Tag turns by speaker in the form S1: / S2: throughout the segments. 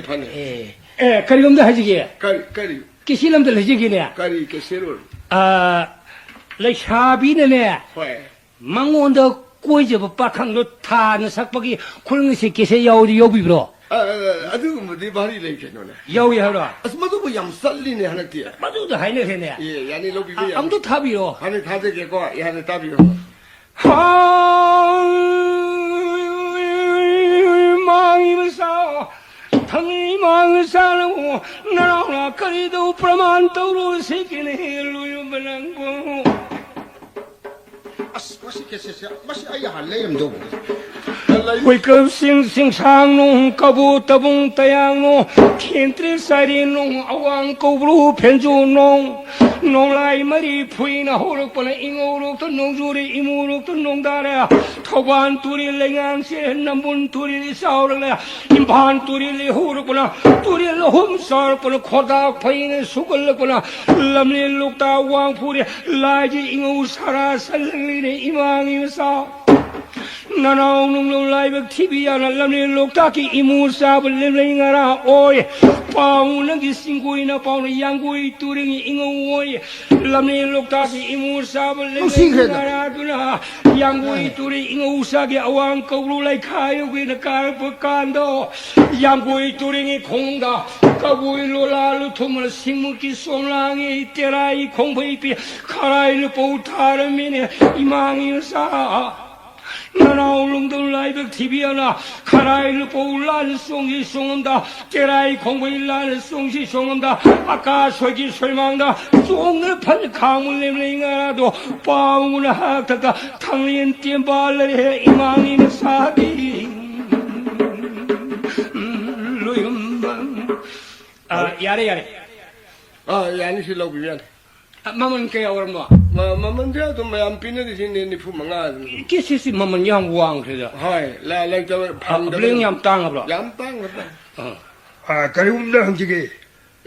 S1: 파네.
S2: 에, 가리금도 하지기.
S1: 까리.
S2: 끼실람들 하지기네.
S1: 까리 깨세로.
S2: 아, 레샤비네.
S1: 왜?
S2: 망원더 꼬이저 빠캉도 타는 삭박이 콜ың시 끼세 야오디 여비브로.
S1: 아주 뭐네 말이 이렇게 노네.
S2: 야오이 하라.
S1: 아스마도 뭐 얌살리네 하나 띠야.
S2: 맞아도 하이네 했네.
S1: 예, 야니 로비비.
S2: 아무도 탑이로.
S1: 하늘 다되게고 야니 답이요.
S2: 망이면서 당이 망을 사는 나라나 거리도 프라만 떠오르 새끼네 루유만한고
S1: 맛이 깨세세. 맛이 아예 할래염도.
S2: Huicam sing sang nung kabu tabung tayang nung kintri sari nung awang kobru penju nung nung lai mari pui na horok pana ingorok to nung juri imurok to nung dare thoban turi lengang se nambun turi saurang le impan turi le horok pana turi le hom sar pana khoda phain sukal pana lamle lukta wang puri lai ji ingu sara salli ne imang sa Nanaw nung live TV ana lamni loktaki imusa belimlingara oy pau nang gisingkui na pau na yangkui turing ingoy lamni loktaki imusa belimlingara tuna yangkui turing ingosa ge awang kawru lai khayo ge na kar pakando yangkui turing khongda kabui lola lu thumul singmuki somlangi terai khongbai pi kharai lu pau tharamine imangi sa 나나 울릉도 라이브 TV야나 카라이를 보울란 송시 송음다 제라이 공부일란 송시 송음다 아까 소기 설망다 송을 판 가물림링아도 빠웅을 학다가 탕린 띠발레 이망인 사기 루임방 아 야래
S1: 아 야니 실로 비면
S2: 마문 깨야 오름노
S1: 마문데도 뭐 피네디 진네 푸망아
S2: 끼시시 마문 양왕 그래서
S1: 하이 라저
S2: 블링 얌땅 abro
S1: 얌땅
S3: 아, 가리움다 흥지게.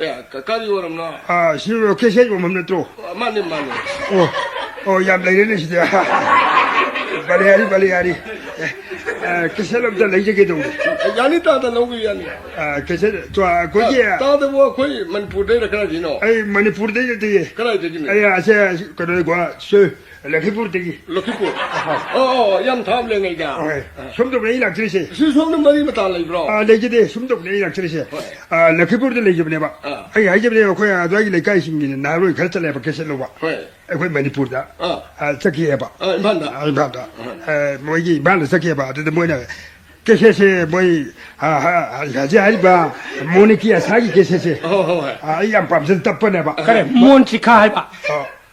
S1: 야 까까지 오름나
S3: 아, 시로 캐세 좀 없는 또.
S1: 맞네
S3: 얌레네 시대. 발레아리. 캐세럼 다 레이제게도.
S1: 야니 따다 너구 야니
S3: 아, 캐세 저 거기야.
S1: 따다 뭐 거의 만푸르데 그러지노
S3: 아이, 마니푸르데 되게.
S1: 그러지네
S3: 아이, 아세 그래 과 쉐. 레키푸르데기.
S1: 로키고 얌탐랭이다
S3: 숨도 내일 악질이시.
S1: 시소는 말이 맞다래 브로
S3: 아, 레이제데 숨도 내일 악질이시. 아, 레키푸르데 레이제네 봐. 아이, 아이제네 거야. 도와기 레카이싱기는 나로 가르쳐내 봐. 캐세로 봐. 거기 마니푸르다. 아, 저기 해 봐.
S1: 맞다
S3: 아, 맞다. 뭐이 말을 저기 해 봐. 근데 뭐냐. 계세세 뭐이 하지 알바 모니키야 사기 계세세 아 이양 밤새 답변해 봐
S2: 그래 몬치카 할바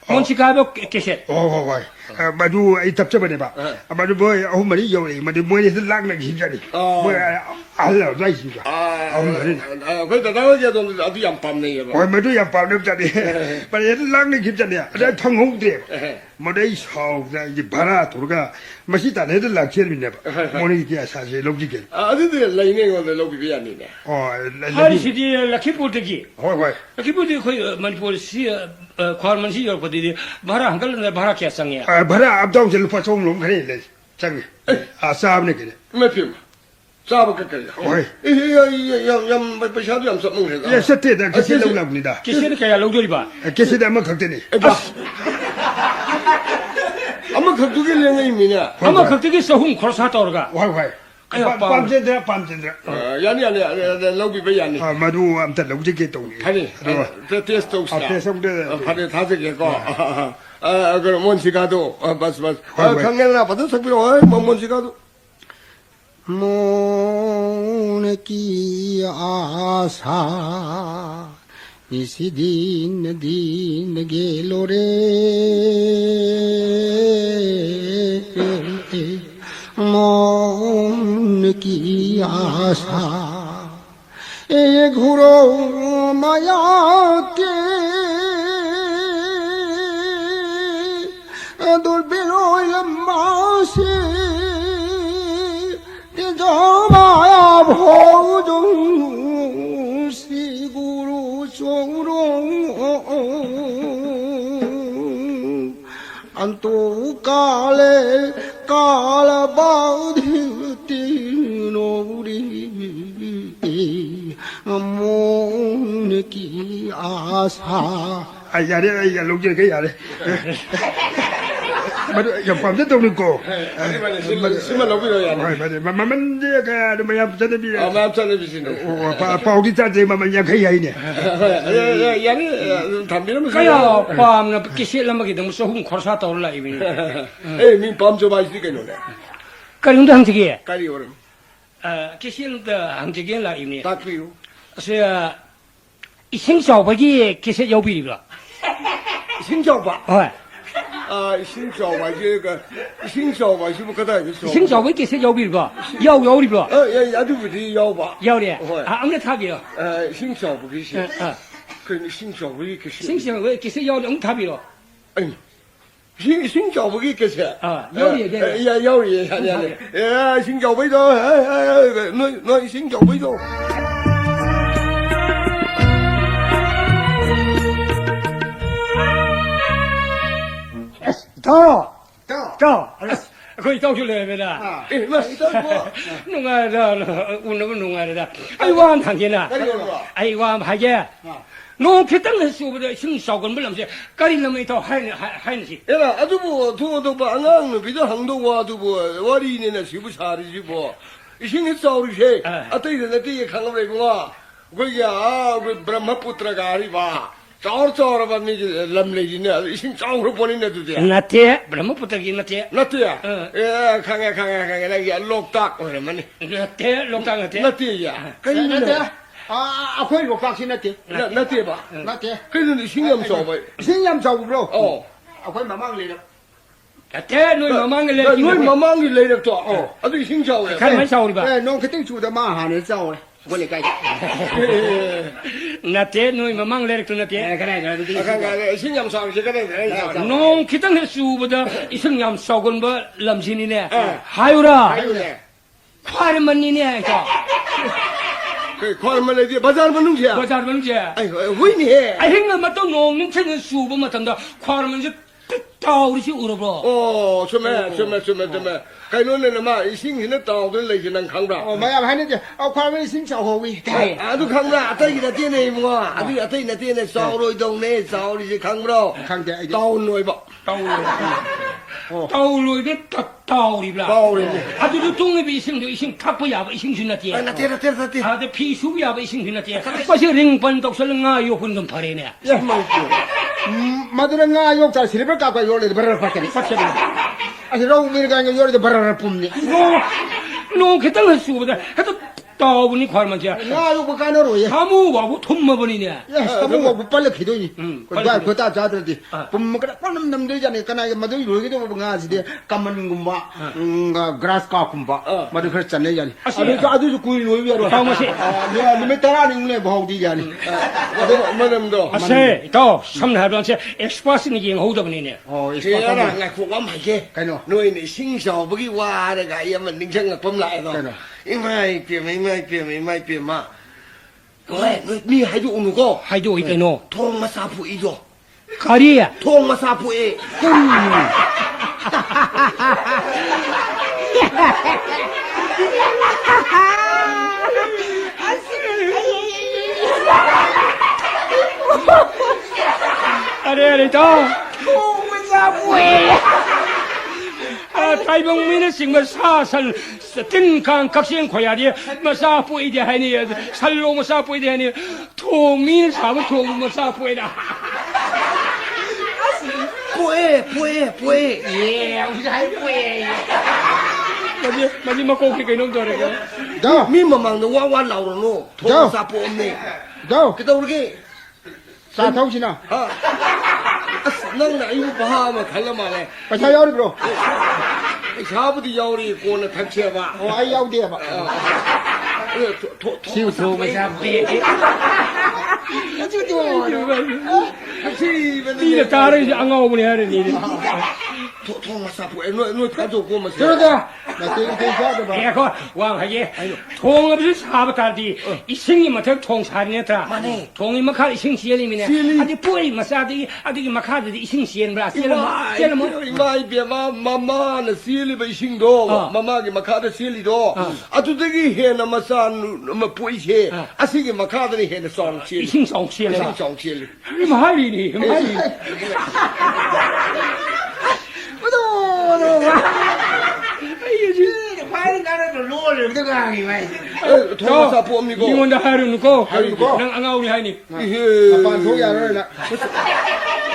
S2: 몬치카 뭐 계세
S3: 마두 이 답변해 봐 마두 뭐이 어머니 요리 마두 뭐이 락나 기자리 뭐 알라 라이시가
S1: 그래도 나오지도 아주 얌밤네
S3: 뭐 마두 양 밤네 자리 빨리 락나 기자리 나 통홍대 뭐래 사오다 이 바라 돌가 맛있다 내들 락체미네 봐 모니키야 사실 로기게
S1: 아들들 라이네 거들 로비비 아니네
S2: 하리시디 라키포르기
S3: 호이
S2: 라키포르기 거의 만포르시 과르만시 열포디 바라 한글은 바라 캐상이야
S3: 아 바라 앞동질 루파 총롱 그래 장이 아 싸움네 그래
S1: 몇팀 싸버까 그래 얌 버샤도 얌 섭는 해가
S3: 예 세테다 계세 나옵니다
S2: 계세는 그야 로조리바
S3: 계세다 뭐 걱정이
S1: 아마 그게 랭이미냐
S2: 아마 그때게 서훈 코르사다 오르가
S3: 와이 밤새들아
S1: 야니 로비비 아니
S3: 아 마두 암타 로지게 또
S1: 아니 테스트 옵스타
S3: 테스트
S1: 바로 다지게고 그럼 뭔지가도 바스 강연나 받은 석비로 뭔지가도
S4: 모네키 아사 이시딘 딘 게로레 모네키 아사 에 구로 마야께 돌베로야 마세 저마야 보종 시구로 종롱 안또 깔레 깔바디 띠노리 모니기 아사
S3: 哎呀的，哎呀，龙姐给呀的，妈的，要帮着动力过，
S1: ဒီမှာစီမလုပ်ပြီးတော့ရတယ်
S3: 哎妈的，慢这个，没要真的比，
S1: အမှန်ဆက်နေပြီစင်တော့
S3: 我包的战争慢慢也可以呢，
S1: ရတယ်ทำပြီးတော့မ
S2: ကရပါမနကိစီလမကိဒမဆိုဟုခေါ်စားတော်လာပြီ
S1: အေးမင်းပမ်ချပါစီကနော်လေ
S2: ကရုံတန်းတကြီး
S1: ကာရီဝရ
S2: ကိစီလဟန်တကြီးလာပြီ
S1: တာခီကို
S2: ဆရာအရှင်းချောဘကြီးကိစီရောက်ပြီလား
S1: ရှင်းကြောက်ပါ
S2: ဟုတ်
S1: ရှင်းကြောက်ပါဒီကရှင်းကြောက်ပါရှိမကတဲ့ဆို
S2: ရှင်းချောဘကိစီရောက်ပြီလားရောက်ပြီလား
S1: ရတူပတိရောက်ပါ
S2: ရောက်တယ်အမနဲ့ထားပြီလား
S1: ရှင်းကြောက်ပါကိရှိခင်းရှင်းကြောက်ပါကိရှိ
S2: ရှင်းချောဘကိစီရောက်တယ်အမထားပြီလား
S1: အေးရှင်းကြောက်ပါကိကိရှိ ရောက်ရရတယ်ရှင်းကြောက်ပြီးတော့နော်ရှင်းကြောက်ပြီးတော့
S2: 到到，可以到出来没啦？
S1: အေးမတော်ဘူး
S2: 弄啊的，我那个弄啊的，哎哇，看见了，哎哇，还见，弄去等的说不得，新少根不啷些，家里那么一套还那些，
S1: အဲ့ဒါအတူဘူးသူတို့ဘာငန်းပြီးတော့ဟန်တော့ဝါတူဘူးဝါဒီနေနဲ့ရှိဘူးစားရည်ဘူးအရှင်ကြီးစောက်ရည်အတိတ်နဲ့တည်းခံလို့ရကွာကိုရဘရမပုတ္တရာဂါရီပါတော်ဘာမီလမ်လေးနေအရှင်ချောင်းရပေါ်နေတူတယ်
S2: 那天不那么不得劲那天，
S1: နတ်တရခန်းလည်းလောက်တာကိုရမနေ
S2: 那天弄当那天
S1: န，တ်တရကိန်းနေ
S4: 啊，会有放心的点，
S1: နတ်တပါ
S4: 那点，
S1: ကိန်းနေရှင်ရမစောပဲ
S4: 新阳照顾不了，
S1: အော်
S4: 会慢慢来的，
S2: 那天你慢慢个来，
S1: နွေမမကြီးလေးတော့အော်အဲ့ဒီရှင်ချောင်းလေ
S2: 开玩笑的吧？
S4: 哎，弄肯定住的马哈的照嘞，我来改，
S2: 那天你慢慢来的那天，看来看
S1: အခါကလည်းရှင်ရမစောရှိတဲ့နေ
S2: 弄去等的说不得，一生养少根不啷些呢？还有啦，
S1: အဲ့ဒါ
S2: 快点门呢？叫。
S1: ခေါ်မလေးဒီဘာသာမလုံးချာ
S2: 我咋问姐？
S1: အဲ့ဝိနေ
S2: 哎，我们都农民村的书不嘛，真的，夸他们就到的去乌了不？
S1: အော်ဆွမဲတမဲခိုင်လို့လည်းမအရှင်ကြီးနဲ့တောင်းတယ်လေရှင်ခံပါ
S4: 哦，没有，还那点，哦，快微信小后卫，
S1: အဲ့ဒါခံလားအတိတ်နဲ့တင်းနေမှာအဲ့ဒီအတိတ်နဲ့တင်းနေစောင်းလို့တုံနေစောင်းလို့ခံမတော့
S4: 看见一点，
S1: တောင်းလို့ပေါ့
S2: 到了的到的不啦？
S1: တောင်းတယ်
S2: 他就是中那边生的，一生他不要一生去那
S1: အဲ့
S2: 点，
S1: ဒါတဲ့
S2: 他的皮书要一生去那点，不是人本都是人啊，有混沌拍的呢。
S4: 马德人啊，有在西边搞怪有的，不是发给你，发给你，而且让我们干有的不是不呢，
S2: 弄去等他书不的，他都到不你夸他们去，
S4: 那又不干那路呀。
S2: 他们话我吞么不你呢？
S4: 他们我搬了开头呢，
S2: 搬了
S4: 快大家的的，不么个，我们这家呢，跟那个马德有个都不干是的，干嘛你kumba，grass 搞kumba，马德可是真的呀的，啊，你这就是故意路边了，
S2: 到么些？
S4: 你没当然你不好的呀的，
S1: မနမ်တော့
S2: 啊是，到什么还不是 express 你以后的不呢？
S4: 哦，
S1: ခေရငါခုကမိုက်ခဲ့
S4: 该喏，
S1: နှွေနေရှင်ချောင်းဘကြီးဝါတဲ့ကရမနင်းချင်ကပုံလာတော့အင်းမိုက်ပြမမ喂你还有那个
S2: 还有一个呢，
S1: 通么啥不一样
S2: 卡里呀，
S1: 通么啥不一
S2: 阿到。 台北民的什么沙山是顶看各县快呀的，么啥不一点还呢？山路么啥不一点呢？土民啥么土么啥不一点？
S1: 不一
S2: 耶，我这还不一。嘛就过去给弄做这个。
S4: 走
S1: 你们忙的哇老了喏通么啥不呢
S4: 走，
S1: 给到那个
S4: 啥头去呢？
S1: 啊能哪有把嘛看了嘛嘞
S4: 把他要的不咯？
S1: 差不多要的过了谈钱吧
S4: 我还要的吧？
S2: 就土么啥不一。你这打的是俺熬不了的你的。
S1: 通么啥不那他做过嘛
S4: 就是这，
S2: 야, 그 왕하게 통 없이 사부탈디 이승이 마탁 통 사리네더라. 통이 마카 이승 시엘이미네. 아디 뿌리 마사디 아디 마카디 이승 시엘브라. 시엘모.
S1: 이마이 비마 마마는 시엘이 싱도 마마기 마카드 시엘이도 아두데기 해나 마산 뭐 보이게 아시기 마카드니 해나 송 시엘
S2: 이승 송 시엘.
S1: 이승 송 시엘
S2: 마하리니. 마하리.
S1: 도마사 봄이고
S2: 이건다 하루누고 난 앙아우리 하니.
S4: 아빠 속이 안 올라.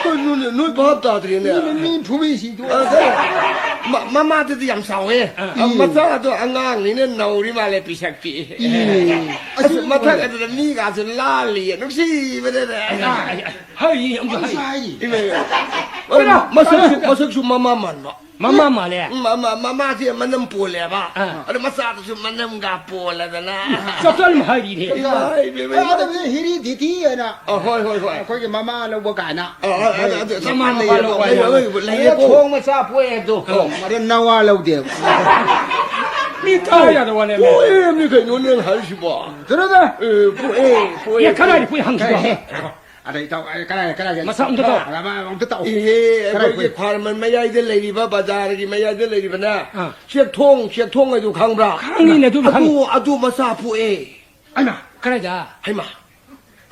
S1: 눈 밥다들이네
S4: 니 부비시도.
S1: 마마들도 얌사오해 마사도 안강니는 나우리 말에 비삭비 마타가도 니가 좀 라리 혹시 그래
S2: 하이 엄주 하이.
S4: 사이.
S1: 마석수 마마만
S2: 마마마래.
S1: 마마지 만남 볼래봐 마사도 만남 가 볼래잖아
S2: 섭설 하이리.
S4: 아들 히리 디디에나.
S1: 호이
S4: 거기 마마는 뭐 가나.
S1: 레이고
S4: 통만 사포에도 말은 나와 라우데.
S2: 니 타야도 원해.
S1: 뭐에 그 눈은 할시 봐
S4: 들어다.
S2: 야, 가라리 뿌이 항시도.
S4: 아다 이따 가라.
S2: 마사 엄도 또.
S4: 아마 엄도 또.
S1: 예, 거기 과르면 매야이들 레이바 바자르기 매야이들 레이바나 시액통에도 강브라
S2: 강이네도 강.
S1: 아두 마사푸에
S2: 아이마, 가라자.
S1: 하이마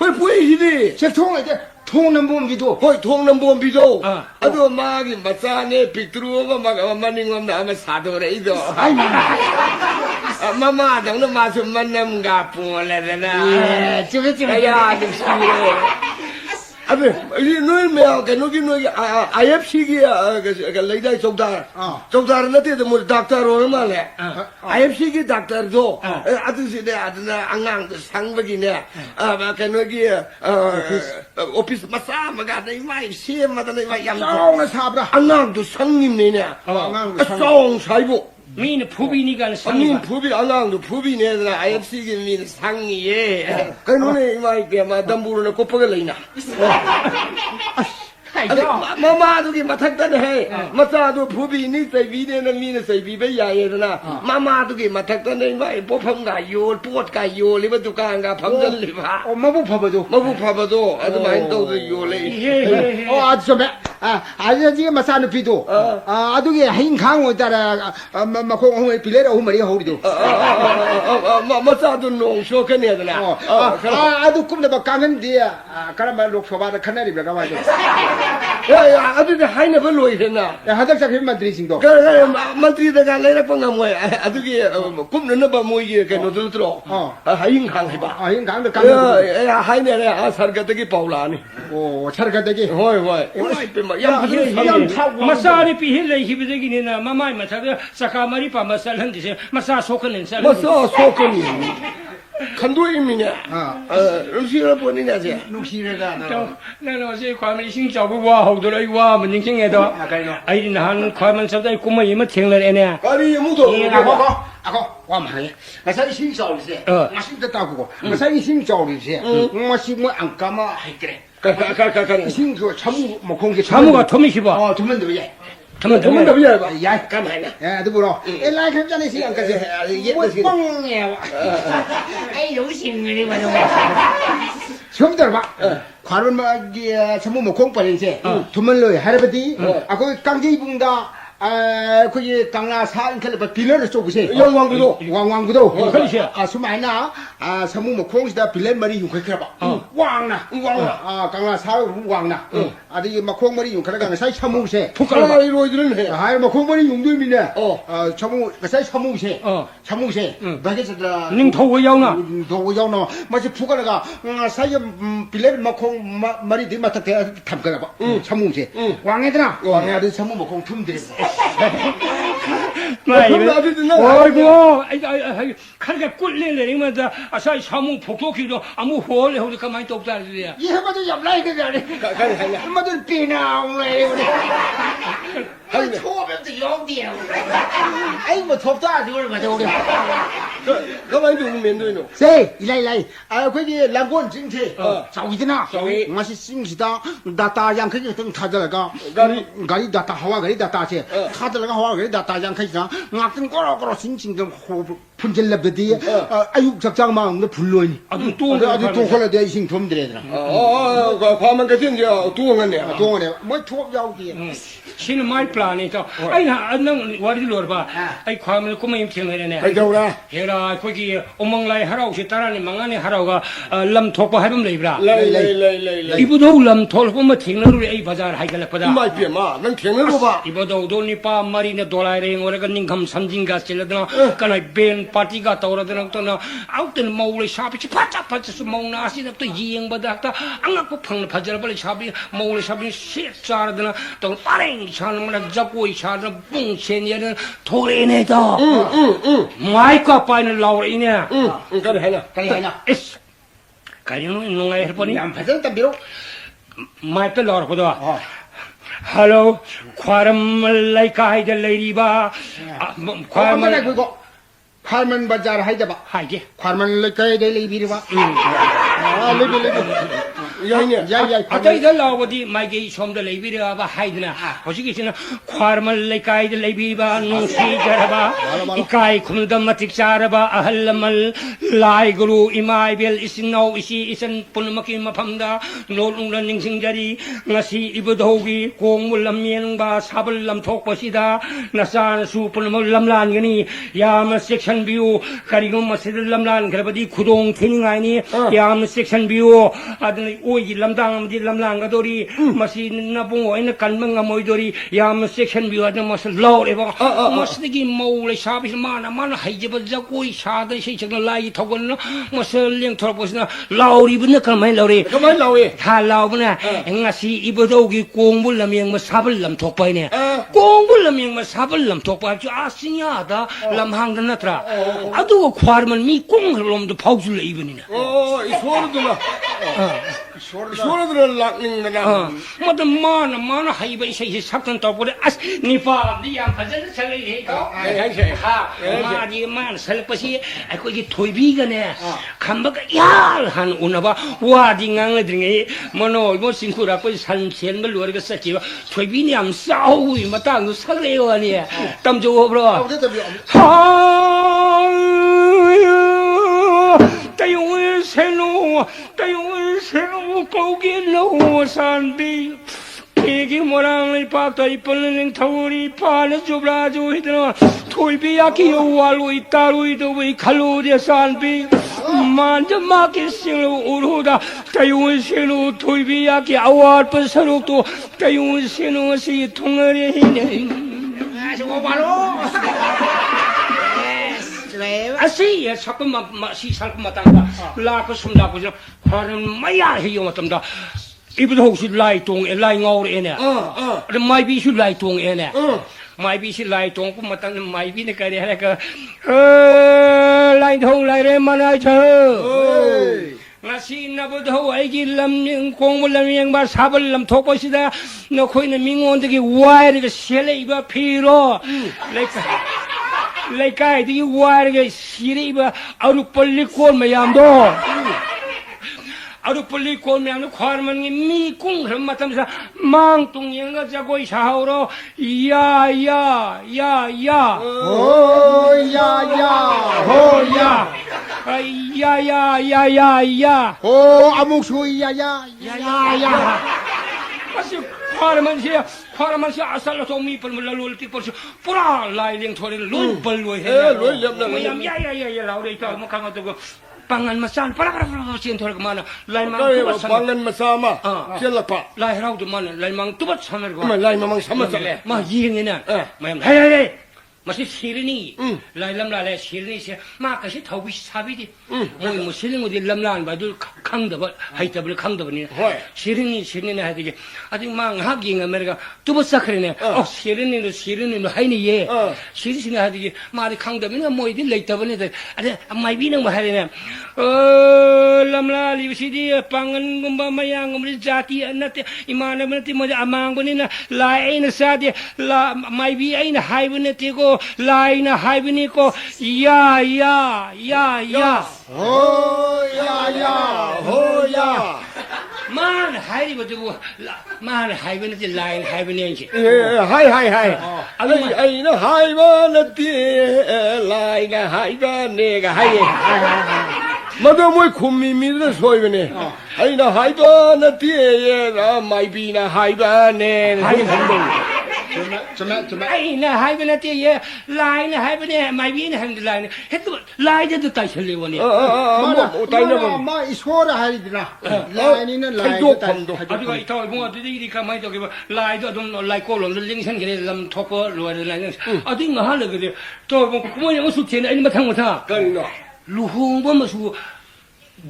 S1: 왜 보이시니
S4: 책통에 이제 통는 봄비도.
S1: 거기 통남보험비도 아두 마기 마사네 빅트루가 막 만닝엄나 아마 사도레이도 마마 당는 마수 만남가 뽕을래잖아 야 좀 시기래 아베 이 놀면 그 누기 IFC기야 그 레이다 쪽다는 어때도 뭐 닥터로 말해 IFC기 닥터도 아두시네 아두나 안강도 상백이네 그 누기 오피스 마사마가 내 마이 시에마다 내 마이 양
S4: 똥을 사브라.
S1: 안강도 상님네네 송 사이보
S2: 미는 부비니까
S1: 아니
S2: 상이가.
S1: 부비 안강도 부비네나 IFC기 미는 상이에 그 눈에 이마이 게마 담부르는 꽃보게 레이나 마마도기 마탁단 해 마사도 부비니 세비네는 미는 세비베 야예나 마마도기 마탁단 해 마이 보펑가 요 뿌엇가 요 리버두가가 방전리바
S4: 엄마부 봐봐도.
S1: 마부 파바도 아주 많이 떠도 요래
S4: 아주 좀 아저지 마사는 비도. 아두게 흰 강을 따라 마콩 빌레라 오머리 허리도.
S1: 마사도 농쇼 그네잖아
S4: 아두 꿈도 막 강은데 그러면 록소바다 카나리 배가 와죠.
S1: 야 아두게 하이네 별로 이랬나
S4: 하닥작 힘만 드리싱도.
S1: 그래 만트리다가 내려pon가 뭐야 아두게 꿈는 봐 뭐이게 그 노들 들어 하인 강해봐
S4: 흰 강도 강.
S1: 야 하이네 아 살가되기 파울라니
S4: 오 차르가되기.
S1: 호이
S2: 마사리 피힐레 히비데기니나 마마이 마타가 사카마리 파 마살한디세 마사 소크는 살.
S1: 마사 소금이 간도임이냐 음식을 보내냐 쟤
S4: 누시래가.
S2: 나는 어제 과면 신 잡고와 하더라 이와 문닝킹에도 아이린 한 과면 sab다 꿈을 이마 팅러에네.
S1: 아니 무도
S4: 아고 와마해. 마사이 신자오리세. 마신다 따고. 마사이 신자오리세. 마시 뭐 안까마 할게. 신그 참무 뭐 공개
S2: 사무가 토미시바.
S4: 두면 되게.
S2: 가만
S1: 도망
S2: 가만.
S1: 가봐야 봐
S4: 야 까마나. 야 누구로? 엘라이 괜찮네 시간 까지. 뭐 뻥이야.
S5: 아이 요신들이 뭐는
S4: 처음 들어봐. 과론마기 전부 뭐 공부하는지 두면로에 할아버지. 거기 깡제이붕다. 거기 강나사 인텔레 빌레를 쏘고시.
S1: 영광구도
S4: 왕왕구도.
S2: 그렇지.
S4: 수마이나 전부 뭐 공시다 빌레 머리 육회크라봐. 왕나. 강나사 왕나. 아디 막 콩머리 육회가 사이 참무세.
S1: 아 이러지는 해
S4: 뭐 콩머리 용도미네. 참무 사이 참무세. 참무세. 바게스다.
S2: ning 더워 야우나.
S4: 도구 야우나. 마치 푸가라가 사이 빌레 막콩 머리 뒤마다 대 탐가라 봐. 참무세. 왕애들아. 왕애들 참무 먹콩 틈들이.
S2: 아이고, 칼가 꿀리려니면서 아사이 사무 폭독기도 아무 호를 해도 가만히 또 없다 그래야.
S4: 이 해봐도 yap라이 그게 아니. 엄마들 비나 오래.
S1: 하긴
S5: 초병도 용디야.
S4: 아이 뭐 덥다 저걸 가져 우리.
S1: 가만히 좀 면도이노.
S4: 세 이라이 아 거기 랑곤 징체
S1: 어.
S4: 자위드나
S1: 자위.
S4: 맛이 싱시다 다다 양크기 등 타들가 가리 다다 하와 가리 다다체 타들가 하와 가리 다다 양크기가 막든 꼬로꼬로 싱싱 호 분질랍더디 아육 적장망 너 불로니
S2: 아주 또
S4: 아주 또 홀라 대신 좀 드려더라
S1: 과만 같은 게 두원이네.
S4: 동원에 뭐 투업 야우디
S2: 신은 마이 플라니까 아이나 안능 와리 로르바 아이 과물 꾸미임 팅해네
S1: 해줘라.
S2: 해라 거기 오멍라이 하라고 따라니 망하니 하라고가 람 톡바 하면 레이브라
S1: 레이레이레이레이.
S2: 이부도 람 톨고 뭐 팅나루 에이 바자르 하이갈라거다
S1: 이마이 삐마. 난 탱는 거 봐.
S2: 이보도 돈이빠 마리네 돌아이레 오래가 닝감 삼진가 찔러드나 까나 벤 파티가 떠오르드나 또나 아웃된 마울의 샤비치 파짝파짝 먹나 아시다 또 이행받았다 안갖고 팡나 파자라 빨리 샤비 마울의 샤비 시짜르드나 또 빠랭 샤는 잡고 샤는 뿡체니는 도레네다 마이크 파이는 라우리네
S1: 그래 해나.
S4: 가리 하나
S2: 에스 가리는 농아이 해보니
S4: 양 파전 담비로
S2: 마이크 라우르거든 Hello, 과름 라이카 하이드 레이바
S4: 과만 그거 과만 바자르 하이다바
S2: 하이게
S4: 과만 레카에 레이비리바 아 레비
S1: 야이네.
S4: 야야
S2: 아까 이들 나오고디 마이게 좀더 레이비리바 하이드나 보시기시는 과름 라이카 하이드 레이비바 농시자라바 이카이 쿰더 마틱자라바 아할라말 라이그루 이마이벨 이신노 이시 이선 분마키 마팜다 노롱런 닝싱자리 나시 이브도기 공물람미행바 사벌람 톡것이다 나산 수분을 람란이니 야마 섹션 뷰 가리고 마스들 람란 그러버디 구동 태닝아니 야마 섹션 뷰 아들 오이 람당디 람란가도리 마시 나봉 오이나 간망가 모이도리 야마 섹션 뷰 아들 마스 로레바 마스기 모레 샤비 마나 하이제바 자고이 샤다 시적나 라이 토고나 마스 링 털보스나 라우리브나 가만 라우리
S1: 가만히 나오예.
S2: 다 라우브나 ngasi 이보도기 공불람이 뭐 사벌람 독바이네 공불람이 뭐 사벌람 독바이 아시냐다 람항다 나트라 아도 과르면 미 공을롬도 파우줄래 이분이네
S1: 이 소르들아. 소르들은 락닝나.
S2: 뭐도 마나 하이바 이세 삽던 떠보래 아스 니파 니양 가전 살이 하 마디 만 살것이 아고 이게 토이비가네 감바가 야한 오나바 와딩앙을 등에 뭐노 뭐 싱쿠라고 산시엔 걸 로르가 썼지와 토이비니 암 싸우고 뭐 땅도 살래요 아니 땀 주고 버려 따용을 새노 고기 놓고 산비 이게 뭐랑 이빠도 이빨는 타우리 파는 좁라주 히드나 토이비야키 요알로 이따로 이도비 칼로리아 산비 만져 마키 싱로 우르다 따용을 새노 토이비야키 아와르 서록도 따용을 새노 시 통어리 히네
S5: 저거 바로.
S2: 아시 잠깐만 마시 살금만 땅다 라고 숨다고 저 하는 마야 해요 맞다 이부터 혹시 라이통 라이ngau르에네 마이비슈 라이통에네 마이비슈 라이통 꿈마땅 마이비네 까리 하니까 라이통 라이레 만나죠 ngasi 나부터 아이기 람ning 공물람ning 바 사벌람 독것이다 놓고 있는 민원들이 와이르가 셀레이바 피로 Lekai di warga siriba aru pali kol mayamdo aru pali kol mayamdo kharman ngi mi kung matam sa mang tung yenga jagoi shauro ya
S4: oh ya oh amuk sui ya
S2: masih Kharman siya asal to mi pel melalui tipor siya pura lain thore lul baloi he
S1: loi lemna
S2: mayam ya laure ta makang to pangan masan para sian thore mana lain mang
S1: 그 방은 마사마. jelapa.
S2: lain rau to mana lain mang tubat samer ko
S1: lai mamang sama sama.
S2: ma yingena mayam hey masih sirini lain la sirini siya ma kasi thaubi sabidi mo siring odi lamlan ba dul khangda ba haitabul khangda ba ni sirini na hadi ating mang haging amerika tubo sakrene sirini no haini ye sirini hadi ma di khangda mina mo idi leitabane ade mai bi nang ba haine lamla liwsidi pangan gumba mayang gumri jati anate imana manati mo amangoni na lai na sadi la mai bi ai na haibune ti ko lai na haibune ko ya
S1: 호야
S2: man hairi bo tu man haibune ti lai haibune chi
S1: 하이 아이나 하이바나티 라이가 하이바네가 하이 마도 뭐 쿰미미르 소이베네 아이나 하이바나티에라 마이비나 하이바네 하이
S2: ai na haibune ti ye lai na haibune mai bi na hang lai het lai de tu tai chhle wo ni
S1: 뭐 따이나
S4: 마 이소라 하리드나 라인이는 라인
S2: aduga itaw bunga di ka mai to ke lai do dum lai ko lom ling san ke lam thop lo lai adi nga ha le ke to mo yang su tien ai ma thang ma tha
S1: 까리나
S2: lu hong bo ma su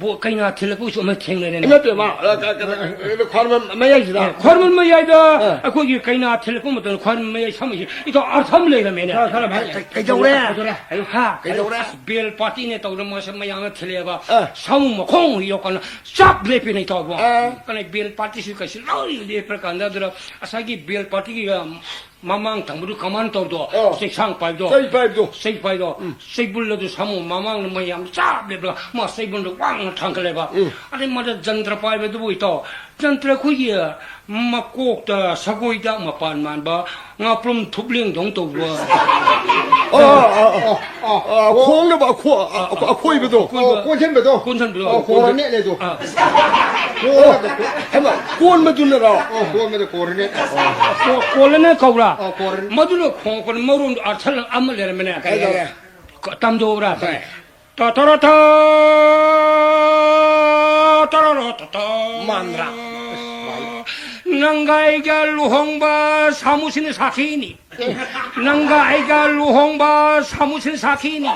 S2: bo kai na thil ko su ma theng le ne
S1: 이것도 막 관만 마야지다
S2: khorman ma yai da ko gi kai na thil ko ma to khorman ma yai sam ito ar tham le la me ne
S1: 그저래
S2: ayo ha bel party ne to mo sa ma yang thil ba sam mo khong yo kan sap le pe ne to bo kan bel party su ka si lo le per kan da asa gi bel party gi mamang tangbu kaman to do seksang pai do
S1: 사이파이도
S2: sei do sei bul do samu mamang ma yang sap le ba ma sei bul do wang thang le ba ade ma da jantra pai be do ito jantra khu ye ma kok da sagoi da ma pan man ba nga plum thupling dong to bo
S1: 콩도 봐 코이베도
S4: 꼰천배도
S2: 꼰천 도
S4: 고라네래도
S1: 해봐 꼰마 주느라
S4: 고라네도 고라네
S2: kolene kobra
S4: koren
S2: madulo khong kon morum athal amal le mena ka tam do bra ta ta ta
S1: 만라
S2: nangai luhongba samusin sakhini nangai luhongba samusin sakhini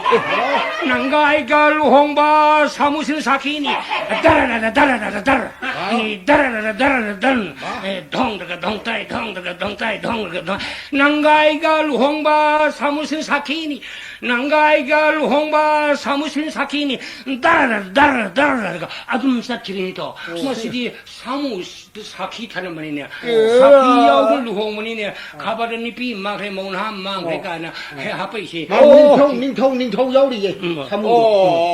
S2: nangai luhongba samusin sakhini dar ni dar dong tai nangai luhongba samusin sakhini nangai luhongba samusin sakhini dar adum sakini to masidi samu sakhi thana mani ne sakhi yaw luhong mani ne khabar ni pi ma khe mon ha ma khe ka na ha pai si
S4: 닝통 야우리 사무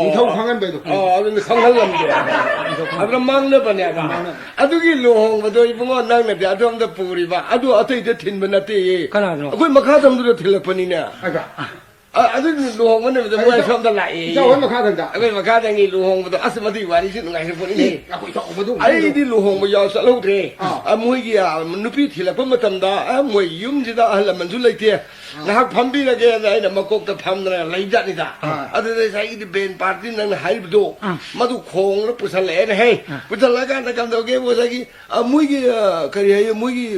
S4: 닝통 황한배도
S1: 근데 성hallamde adra mangne banega adugi lohong bado ibungo nangne bi adom da puri ba adu atai de thin banate
S2: kana no
S1: akoi makha dam du thilapani ne
S4: 아이가
S1: adu lohong mane da mo som da lai
S4: 자 얼마 가든다
S1: akoi makha dangi lohong bado asmati wari sin ngai se poni ne
S4: 아고 이거 어머도
S1: ai di lohong ba yaw sa lo tre amoi gi ya nupi thilapa matam da amoi yum ji da ahla manju laite nahak phambi la ge na ina makok ta pham na lai jat ni da adu de sai di ben party nang hai bdo madu khong lo pusal le ne he pusal la ga na kam do ge bo sa gi amoi gi kari hai amoi gi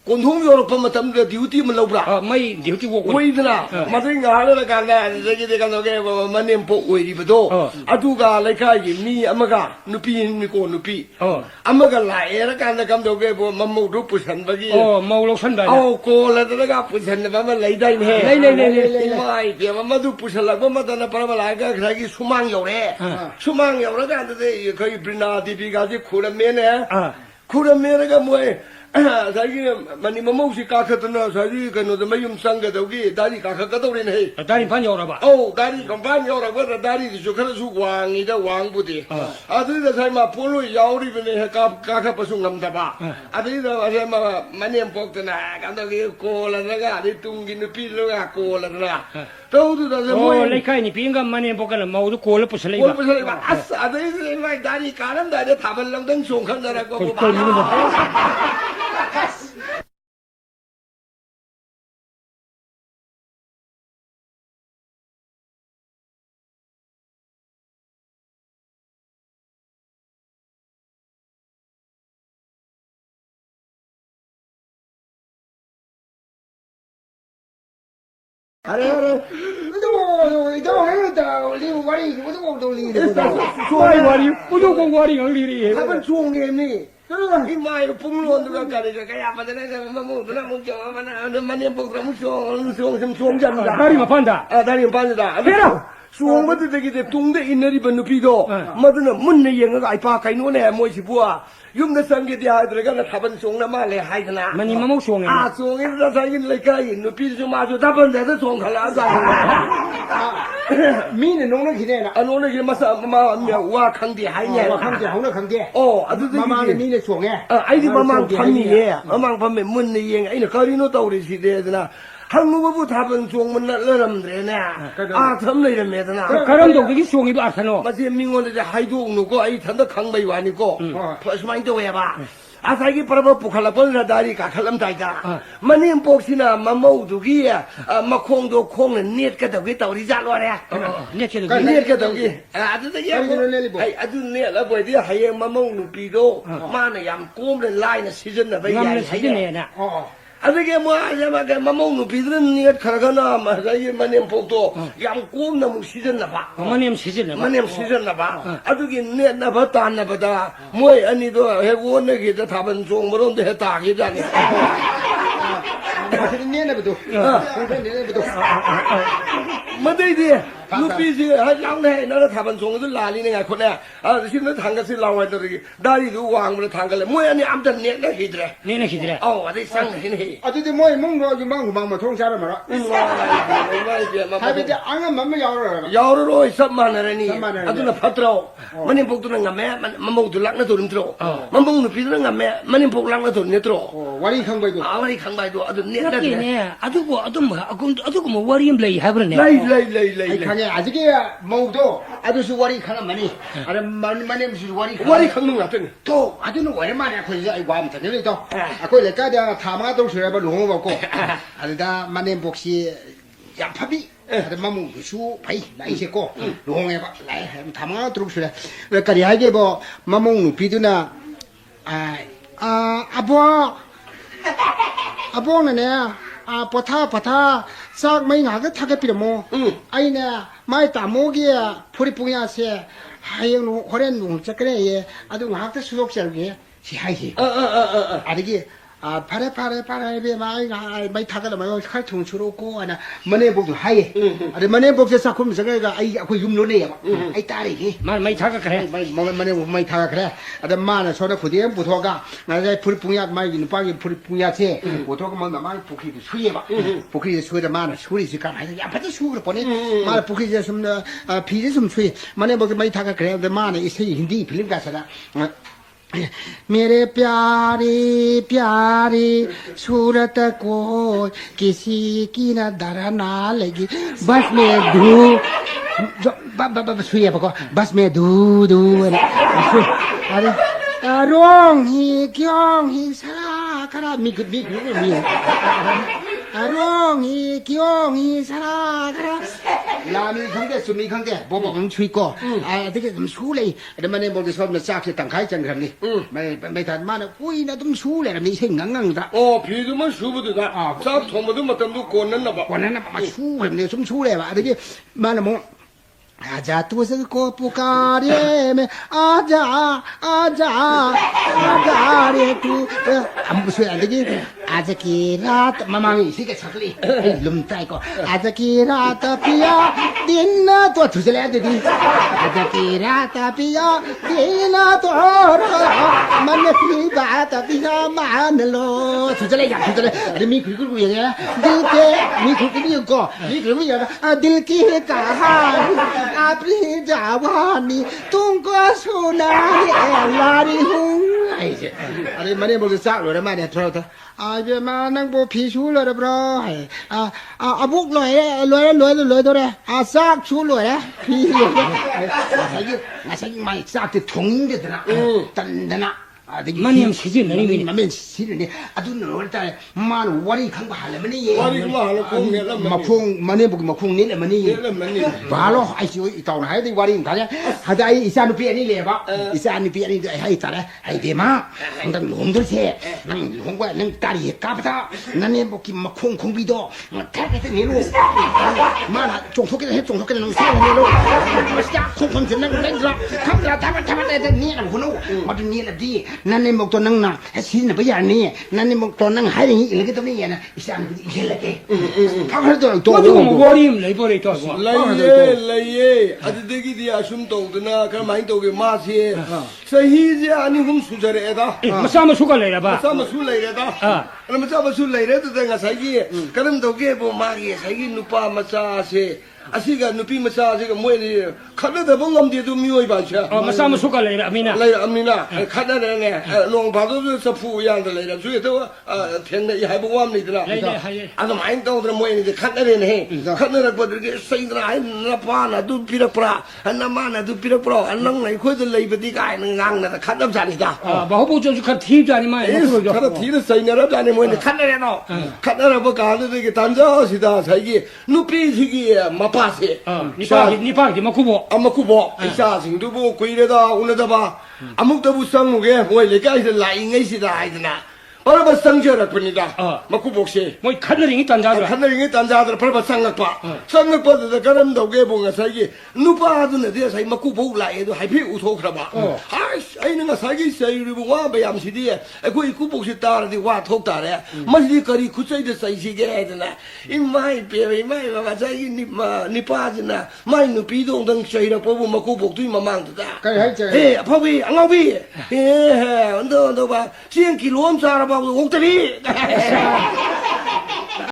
S1: konthong yo pa matam da duty man lo bra
S2: mai duty wo
S1: wei dana madai nga la ga na de gi de kam do ge manem po wei di bdo adu ga lai kha gi mi amaga nupi ni ko nupi amaga la era ga na kam do ge bo mamau du pusan ba gi
S2: mau lo san ba
S1: au ko la da ga pusan ba ma lai dai ne lai mai pe ma du pusan la ba ma da na para la ga kha gi sumang yo le sumang yo la ga de kai brina di bi ga ji khura me ne khura me ga mo 자기 많이 뭐지 까카드나 자기 그노 좀 상가 저기 다리 까카가도리네 해
S2: 다리 반 열어 봐
S1: 다리 건반 열어 봐 다리 저 그래 수 왕이다 왕부디 아들이 살마 볼로 야우리네 까카 버숭 남다 봐 아들이 살마 많이 먹더나 감독이 고라다가 아리 뚱기는 필로가 고라다나 또도 다 뭐.
S2: 레카니 빙가 많이 먹거나 모두 고를 부슬레
S1: 봐 아싸 아들이 막 다리 까는 다리 다발랑던 송칸다라고 뭐
S4: 아래 이거 해다 리고 와리 이거 도 리고
S2: 와리 와리 무조건 와리 열리리
S1: 하면 좋은 게 니. 이 마이로 뽕로는 가리가 가야 받는 뭐 저 많이 먹으면 좀 좋은잖아.
S2: 다리만 판다
S1: 다리 반다.
S2: 해라
S1: 수홍마드되게 동대 있는 누피도 마드는 문내 영어가 아이파 가이노네 뭐지 부아 юм나 상게 dia 들어가나 답은 송나 말래 하이드나
S2: 많이 마목 송해.
S1: 아 송이라 사긴 레카이 누피 좀 아주 답은 데서 송 갈라자
S4: 미는 농는 기대나
S1: 안오는 게 마사 마와 강디 하이냐
S4: 강제 하우나 강제
S1: 아두들
S4: 마마는 미는 송해
S1: 아이디 마망 판미에 마망 판미 문내 영 아이는 거리노 떠오리 시대에나 한국어부 답은 종문 러름들에네 탐나 이러면나
S2: 가람도 그게 송이도 아사노.
S1: 마치 민원에 하이도 옥누고 아이 탄다 강바이 와니고 퍼스마인도 해봐 아사기 바라봐 북할라 번나 다리 가칼람 다이다 마님 복시나 마모두기 마콩도 콩은 넷가다 왜 떠오리 잘로래
S2: 넷게도
S1: 넷가다기 아두다기 아두 넷라 보이디 하예 마모누 비도 마나 얌 꼼는 라이나 시즌나 바이
S2: 남는 시즌에나.
S1: 아들게 뭐 아야마게 마모누 비드는 니가 가라가나 마사이 마님 복도 얌 꼼나 무 시즌나 봐
S2: 어머님 시즌에.
S1: 마님 시즌나 봐 아두기 넷나 봤다 안나 봤다 뭐이 아니도 해고 내기다 답은 종모론데 했다기잖니
S4: 사실은 내내부터 내내부터
S1: 마데이디 누피지 하장네 나라 답은 종들 라리네 코네 신은 당가시 라와더기 다리도 왕으로 당갈래 뭐이 아니 암다 넷나 히드래
S2: 네네 기드래.
S1: 어디 상히네
S4: 아저도 뭐이 몽로 유망구망마 통사를 말아 하비데 앙은 맘마 야오라
S1: 야오로 섭만하라니
S4: 섭만하라니.
S1: 아두나 파트로 마님 복도는 가매 마모도 락나 도름 들어 마모는 비드는 가매 마님 복 락나 도름 들어
S4: 와리 강바이도
S1: 아무리 강바이도 아두 넷나
S2: 네. 아두고 아두고 뭐 워리임 레이 하버네.
S1: 레이
S4: 강에 아직에 뭐도 아저씨 와리 강만이 아래 만만에 무슨 와리
S1: 와리 강릉 같더니
S4: 또 아주는 오랜만에 거기서 아이고 아무튼 여기도 아고 내가다 타마도 수레바 농어 먹고 아다 만에 복시 양파비 아다 마무 수 바이 나이세고 농해 봐 타마 들어 수레 왜까지 하게 뭐 마무 비두나 아보는 버타 싹 많이 나가 타게 필요 아이네 마이 따모기야 포리뽕야세 하영 호렌 농작그래 예 아주 나한테 수속자게 시하이 아르기 파레 마이 타가라 마이 칼통 주로고 하나 머네 복도 하이 아르 머네 복세 사콤 저가 아이 그 юм로네 아이 딸이기
S2: 마이 타가 그래.
S4: 마이 타가 그래 아르 마나 소나 부디에 부토가 나자 포리뽕야 마이 누빠기 포리뽕야세 부토가 뭐 마이 포키도 수예 봐 포키 수에다 마나 수리지 가 아이 야파도 수를 보내 마나 포키 좀 비지 좀 수이 머네 복세 마이 타가 그래 마나 이 세이 힌디 필름 가서라 मेरे प्यारे प्यारे सूरत को किसी की न दरा ना लगी बस में धू सुइया पको बस में धू अरे रोंग ही क्यों ही सरा करा मिक रोंग ही क्यों ही सरा करा 라미 강대 수미 강대 보봉 추이고 되게 좀 술래 그러면은 뭐 처음에 짝이 땅가이 장그럽니 매단 마나 꾸이나 좀 술래라니 생강강다
S1: 비두만 수부드다 싹 통모도 못담도 고는나 봐
S4: 원하나 막 술래 좀 술래 봐 되게 마나 뭐 आजा तुझको पुकारे में आजा रे तू हम सुन देखिए आज की रात मामा इसी के छकली लुमता को आज की रात पिया दिन तो तुझले दीदी आज की रात पिया दिन तो मन की बात पिया मान लो तुझले अरे मी कुछ ये दिल के मी कुछ नहीं को मी कुछ ये दिल की कहानी अपनी जवानी तुमको सुनाई लारी हूँ अरे मैंने बोले साग लोरे मैंने थोड़ा था आज मैं नंग बो फिशू लोरे ब्रो अबुक लोरे तो रे साग शू लोरे फिश ऐसा मैं साग ते थोंग दे ना तंदना
S2: 마님 시즌 아니니.
S4: 마면 시즌이 아두는 올때 만 와리 강바 할래머니
S1: 와리 강바 할래
S4: 마풍 마네 보기 마풍 닐래머니 바로 아이시 이따오나 하이디 와리 가냐 하다 이 이사는 비에니 레바 이사는 비에니 하이 따라 하이 데마 난 놈들세 난 홍과 난 딸이 까부다 나네 보기 마콩 공비도 타게서 내로 마나 종속게 해 종속게 는 세로 마시자 콩콩 듣는 거 렌즈라 탐라 타만 내 니는 후노 마도 니는 디 นั่นในหมกตัวนั่งน่ะสิน่ะบ่อย่างนี้นั่นในหมกตัวนั่งหายอย่างนี้อีกแล้วก็ต้องนี่นะอีสานก็อีกแล้วแกพักให้ตัวตัว
S2: 我这个我的没不得多少。
S1: လိုက်ရဲအတတကြီးဒီအရှုံးတုံတနာကမိုင်းတုံကမာစီစဟီဇာနီဟုံဆူကြရဲတာ
S2: 没啥么出个来了吧？
S1: စမဆူလိုက်ရတာအဲ့မစမဆူလိုက်ရတဲ့ငါဆိုင်ကြီးကရမ်တုံကေပေါ်မာကြီးဆိုင်ကြီးနုပါမစားစေအစီကနုပိမစားစေကမွေးနေခတ်တဲ့ဘုံငမ်တီသူမျိုးပါချာ
S2: 哦，没啥么出个来了，没呢。
S1: လိုက်အမီနာခတ်တဲ့နဲ့လုံးဘာလို့စဖူရတယ်လေဆိုရတော့ဖျင်းနေဟိုင်ဘဝမနေတလား
S2: 来来还有。
S1: အဲ့ဒါမိုင်းတော့မွေးနေခတ်တဲ့နဲ့ခတ်တဲ့ပတ်ကစိတ်ရိုင်းနပါနာသူပြရပရာအနမနာသူပြရပရာအနငိုင်ခွေးတဲ့လေပတိကိုင်းငန်းနဲ့ခတ်တော့ကြနေတာ
S2: 啊，保护就是看体育的嘛，也不着。
S1: ခတ်တီးတဲ့စိတ်နဲ့တော့နေမွေးနေခတ်တဲ့တော့ခတ်တဲ့ဘကားတဲ့ကတန်ကြောစီတာဆိုင်ကြီးနုပိစီကြီးမပါစေ
S2: 啊，你爸你没哭不？
S1: အမခုဘောအိစာစင်သူဘောခွေရတော့ဦးလည်းတပါအမုတ်တဘူးဆန်းမှုကမွေးလေကိုင်းစလိုက်ငိစီတာအိုင်နာဘာလို့ဆန်းကြရပနေတာမခုဘောစေ
S2: 我看着人单家的。
S1: ခဏရင်းတန်ကြတယ်ဖရပဆန်းကပါဆန်းကပါတဲ့ကရမ်တော့ကေဘုံကဆိုင်ကြီးနုပါတဲ့တဲ့ဆိုင်မခုဘောလိုက်တော့ဟိုင်ဖိဦးထိုးခရပါဟာအိုင်ငါဆိုင်ကြီးဆိုင်ရဘူးဝါဘယမ်စီဒီအခုခုဘောစီတာတဲ့ဝါထုတ်တာလေမရှိကရီခုစိတ်တဲ့ဆိုင်စီကဲတဲ့နာအင်းမိုင်ပြေမိုင်ဘာဆိုင်ကြီးနိပါဒနာမိုင်နုပီတော့တန်းဆိုင်ရပေါ်မခုဘောတူမမန်းတာ
S4: ကဲဟဲ့ကျ
S1: ဟေးအဖေအငေါဖေးဟေးဟဲ့တော့ပါ100 ကီလိုမ်စားရပါဘူးဟုတ်တယ်